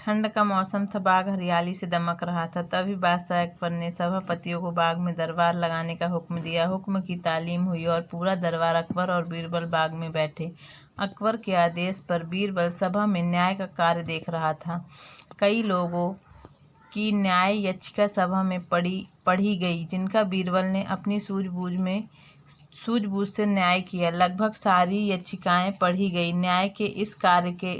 ठंड का मौसम था। बाग हरियाली से दमक रहा था। तभी बादशाह अकबर ने सभापतियों को बाग में दरबार लगाने का हुक्म दिया। हुक्म की तालीम हुई और पूरा दरबार अकबर और बीरबल बाग में बैठे। अकबर के आदेश पर बीरबल सभा में न्याय का कार्य देख रहा था। कई लोगों की न्याय याचिका सभा में पढ़ी गई, जिनका बीरबल ने अपनी सूझबूझ से न्याय किया। लगभग सारी याचिकाएं पढ़ी गई। न्याय के इस कार्य के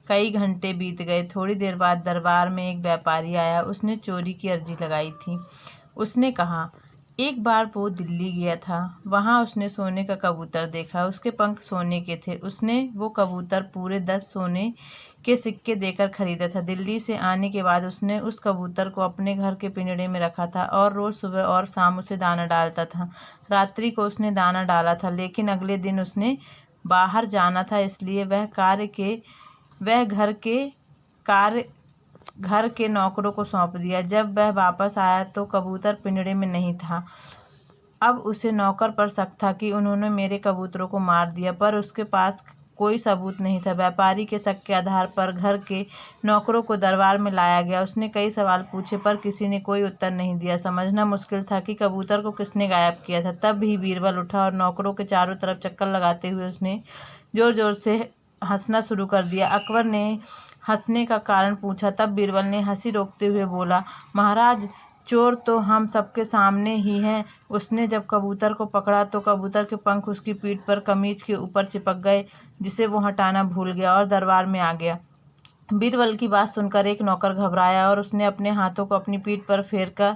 कई घंटे बीत गए। थोड़ी देर बाद दरबार में एक व्यापारी आया। उसने चोरी की अर्जी लगाई थी। उसने कहा, एक बार वो दिल्ली गया था। वहाँ उसने सोने का कबूतर देखा। उसके पंख सोने के थे। उसने वो कबूतर पूरे 10 सोने के सिक्के देकर खरीदा था। दिल्ली से आने के बाद उसने उस कबूतर को अपने घर के पिंजड़े में रखा था और रोज़ सुबह और शाम उसे दाना डालता था। रात्रि को उसने दाना डाला था, लेकिन अगले दिन उसने बाहर जाना था, इसलिए वह घर के नौकरों को सौंप दिया। जब वह वापस आया तो कबूतर पिंजड़े में नहीं था। अब उसे नौकर पर शक था कि उन्होंने मेरे कबूतरों को मार दिया, पर उसके पास कोई सबूत नहीं था। व्यापारी के शक के आधार पर घर के नौकरों को दरबार में लाया गया। उसने कई सवाल पूछे, पर किसी ने कोई उत्तर नहीं दिया। समझना मुश्किल था कि कबूतर को किसने गायब किया था। तब भी बीरबल उठा और नौकरों के चारों तरफ चक्कर लगाते हुए उसने जोर जोर से हंसना शुरू कर दिया। अकबर ने हंसने का कारण पूछा। तब बीरबल ने हंसी रोकते हुए बोला, महाराज, चोर तो हम सबके सामने ही है। उसने जब कबूतर को पकड़ा तो कबूतर के पंख उसकी पीठ पर कमीज के ऊपर चिपक गए, जिसे वो हटाना भूल गया और दरबार में आ गया। बीरबल की बात सुनकर एक नौकर घबराया और उसने अपने हाथों को अपनी पीठ पर फेरकर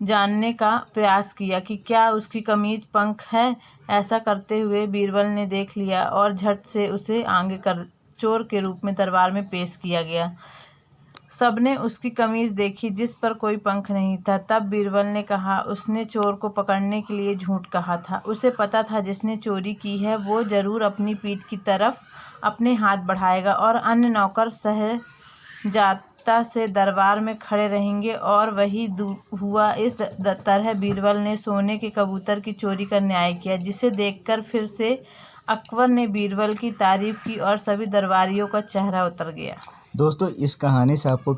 जानने का प्रयास किया कि क्या उसकी कमीज पंख है। ऐसा करते हुए बीरबल ने देख लिया और झट से उसे आगे कर चोर के रूप में दरबार में पेश किया गया। सबने उसकी कमीज देखी, जिस पर कोई पंख नहीं था। तब बीरबल ने कहा, उसने चोर को पकड़ने के लिए झूठ कहा था। उसे पता था जिसने चोरी की है वो जरूर अपनी पीठ की तरफ अपने हाथ बढ़ाएगा और अन्य नौकर सहजाता से दरबार में खड़े रहेंगे, और वही हुआ। इस तरह बीरबल ने सोने के कबूतर की चोरी का न्याय किया, जिसे देखकर फिर से अकबर ने बीरबल की तारीफ की और सभी दरबारियों का चेहरा उतर गया। दोस्तों, इस कहानी से आपको